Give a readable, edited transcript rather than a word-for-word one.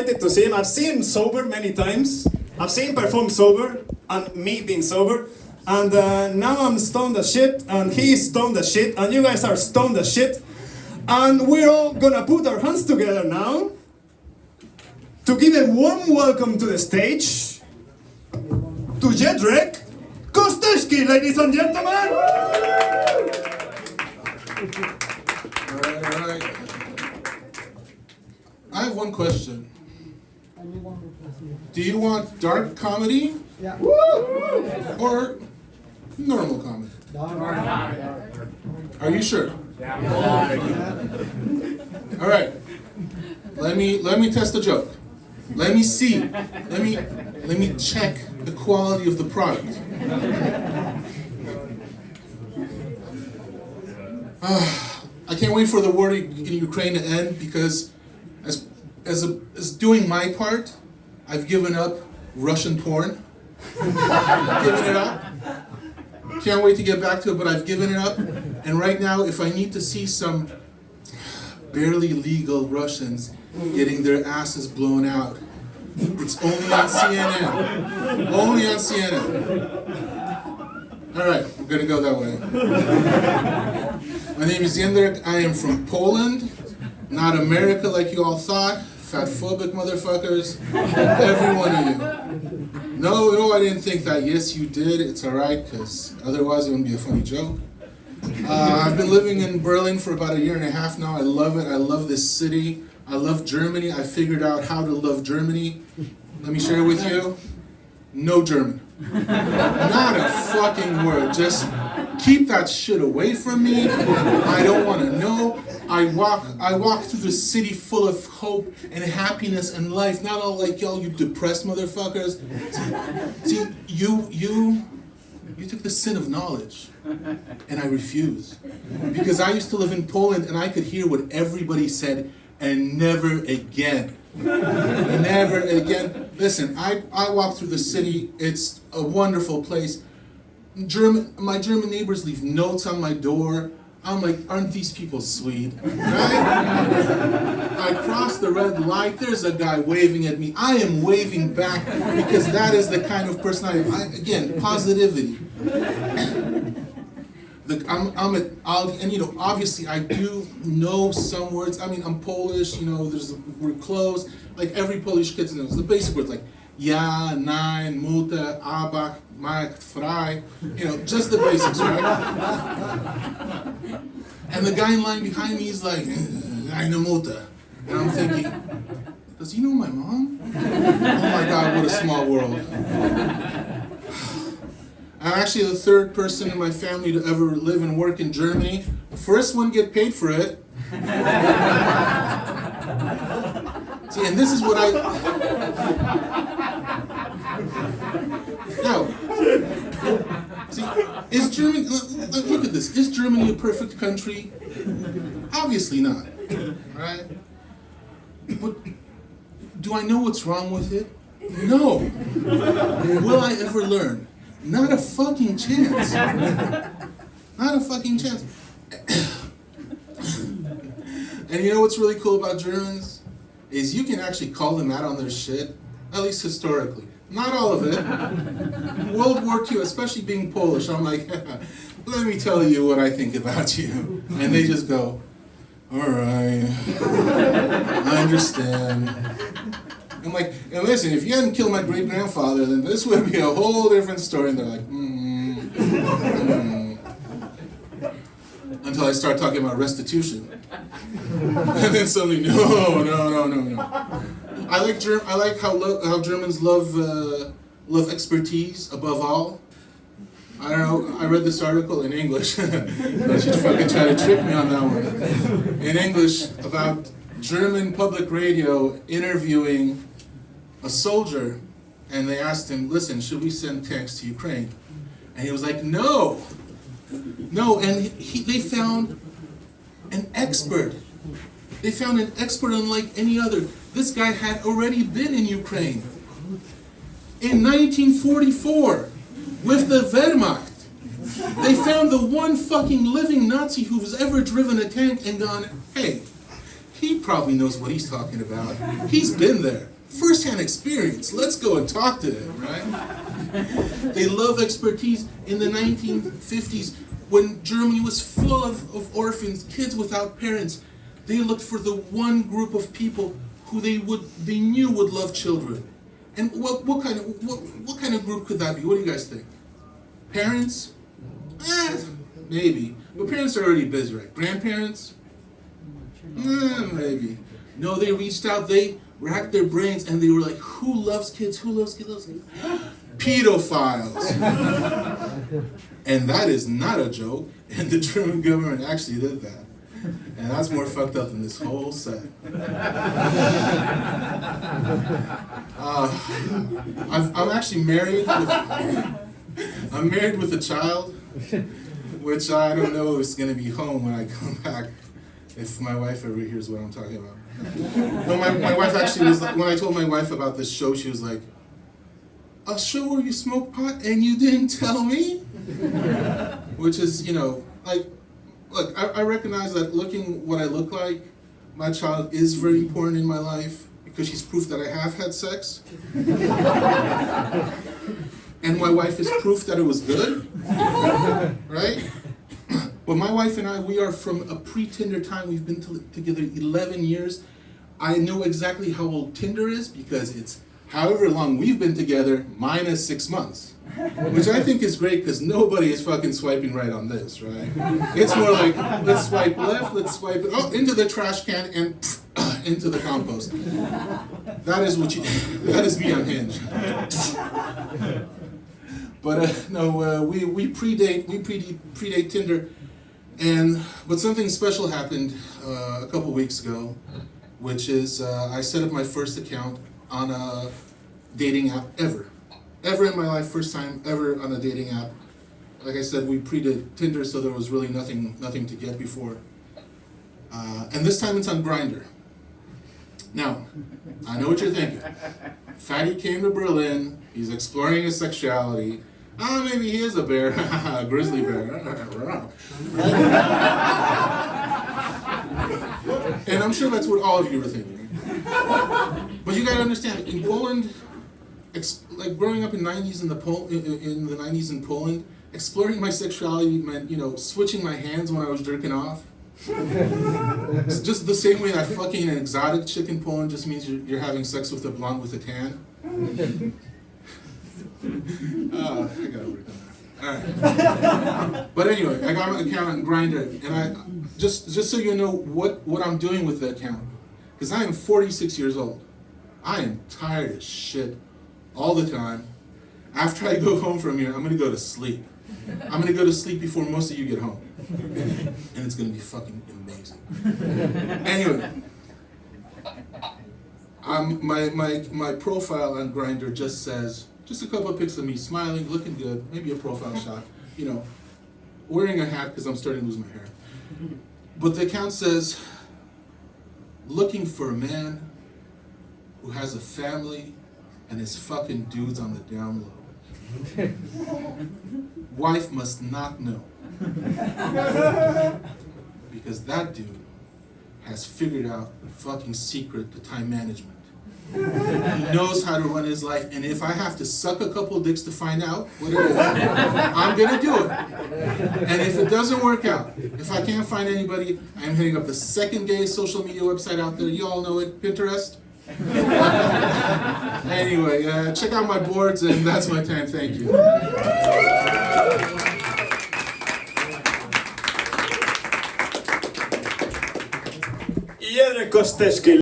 To see him. I've seen him sober many times. I've seen him perform sober, and me being sober. And now I'm stoned as shit, and he's stoned as shit, and you guys are stoned as shit. And we're all gonna put our hands together now to give a warm welcome to the stage to Jedrzej Kostycki, ladies and gentlemen! All right. I have one question. Do you want dark comedy? Yeah. Or normal comedy? Are you sure? All right. Let me test the joke. Let me see. Let me check the quality of the product. I can't wait for the war in Ukraine to end because as doing my part, I've given up Russian porn. Given it up. Can't wait to get back to it, but I've given it up. And right now, if I need to see some barely legal Russians getting their asses blown out, it's only on CNN. Only on CNN. All right, I'm gonna go that way. My name is Jędrek. I am from Poland, not America like you all thought. Fatphobic motherfuckers, every one of you. No, I didn't think that. Yes, you did. It's all right, because otherwise it wouldn't be a funny joke. I've been living in Berlin for about 1.5 years now. I love it. I love this city. I love Germany. I figured out how to love Germany. Let me share with you. No German. Not a fucking word. Just keep that shit away from me. I don't want to know. I walk through the city full of hope and happiness and life. Not all like y'all, you depressed motherfuckers. See, you took the sin of knowledge, and I refuse. Because I used to live in Poland and I could hear what everybody said, and never again. Never again. Listen, I walk through the city. It's a wonderful place. My German neighbors leave notes on my door. I'm like, aren't these people sweet? Right? I cross the red light. There's a guy waving at me. I am waving back because that is the kind of person I am. Again, positivity. I'm at Aldi, and obviously I do know some words. I mean, I'm Polish. We're close. Like every Polish kid knows the basic words like ja, nein, mutter, aber, macht, frei. Just the basics, right? And the guy in line behind me is like, eine Mutter. And I'm thinking, does he know my mom? Oh my God, what a small world. I'm actually the third person in my family to ever live and work in Germany. The first one get paid for it. See, and this is what see, is Germany, look at this, is Germany a perfect country? Obviously not, right? But do I know what's wrong with it? No. Will I ever learn? Not a fucking chance. Not a fucking chance. And you know what's really cool about Germans? Is you can actually call them out on their shit, at least historically. Not all of it. World War II, especially being Polish, I'm like, let me tell you what I think about you. And they just go, all right, I understand. I'm like, and listen, if you hadn't killed my great-grandfather, then this would be a whole different story. And they're like, Until I start talking about restitution. And then suddenly, no. I like how Germans love expertise above all. I don't know, I read this article in English. But you fucking try to trick me on that one. In English, about German public radio interviewing a soldier, and they asked him, listen, should we send tanks to Ukraine? And he was like, no, and they found an expert. They found an expert unlike any other. This guy had already been in Ukraine in 1944 with the Wehrmacht. They found the one fucking living Nazi who was ever driven a tank and gone, hey, He probably knows what he's talking about. He's been there. First-hand experience. Let's go and talk to him, right? They love expertise. In the 1950s, when Germany was full of orphans, kids without parents, they looked for the one group of people who they knew would love children. And what kind of group could that be? What do you guys think? Parents? Maybe. But parents are already busy, right? Grandparents? Maybe. No, they reached out, they racked their brains, and they were like, who loves kids? Who loves kids? Pedophiles. And that is not a joke, and the German government actually did that. And that's more fucked up than this whole set. I'm actually married. I'm married with a child, which I don't know is going to be home when I come back, if my wife ever hears what I'm talking about. No, my wife actually was like, when I told my wife about this show, she was like, a show where you smoke pot and you didn't tell me? Which is, like, look, I recognize that looking what I look like, my child is very important in my life because she's proof that I have had sex. And my wife is proof that it was good, right? But my wife and I, we are from a pre-Tinder time. We've been together 11 years. I know exactly how old Tinder is because it's however long we've been together minus 6 months. Which I think is great because nobody is fucking swiping right on this, right? It's more like, let's swipe left, let's swipe into the trash can and into the compost. That is me on Hinge. But no, we predate Tinder, but something special happened a couple weeks ago, which is I set up my first account on a dating app ever in my life, first time ever on a dating app. Like I said, we predid Tinder, so there was really nothing to get before. And this time it's on Grindr. Now, I know what you're thinking. Fatty came to Berlin, he's exploring his sexuality. Maybe he is a bear, a grizzly bear. And I'm sure that's what all of you were thinking. But you gotta understand, in Poland, like growing up in the 90s in the 90s in Poland, exploring my sexuality meant, switching my hands when I was jerking off. It's just the same way that fucking an exotic chick in Poland just means you're having sex with a blonde with a tan. I gotta work on that. Alright. But anyway, I got my account on Grindr, and I just so you know what I'm doing with the account, because I am 46 years old. I am tired as shit all the time. After I go home from here, I'm gonna go to sleep. I'm gonna go to sleep before most of you get home. And it's gonna be fucking amazing. Anyway, my profile on Grindr just says, just a couple of pics of me smiling, looking good, maybe a profile shot, wearing a hat because I'm starting to lose my hair. But the account says, looking for a man who has a family and is fucking dudes on the down low. Wife must not know. Because that dude has figured out the fucking secret to time management. He knows how to run his life, and if I have to suck a couple dicks to find out what it is, I'm gonna do it. And if it doesn't work out, if I can't find anybody, I'm hitting up the second gayest social media website out there. You all know it, Pinterest. Anyway, check out my boards, and that's my time. Thank you. Jedre kosteczki.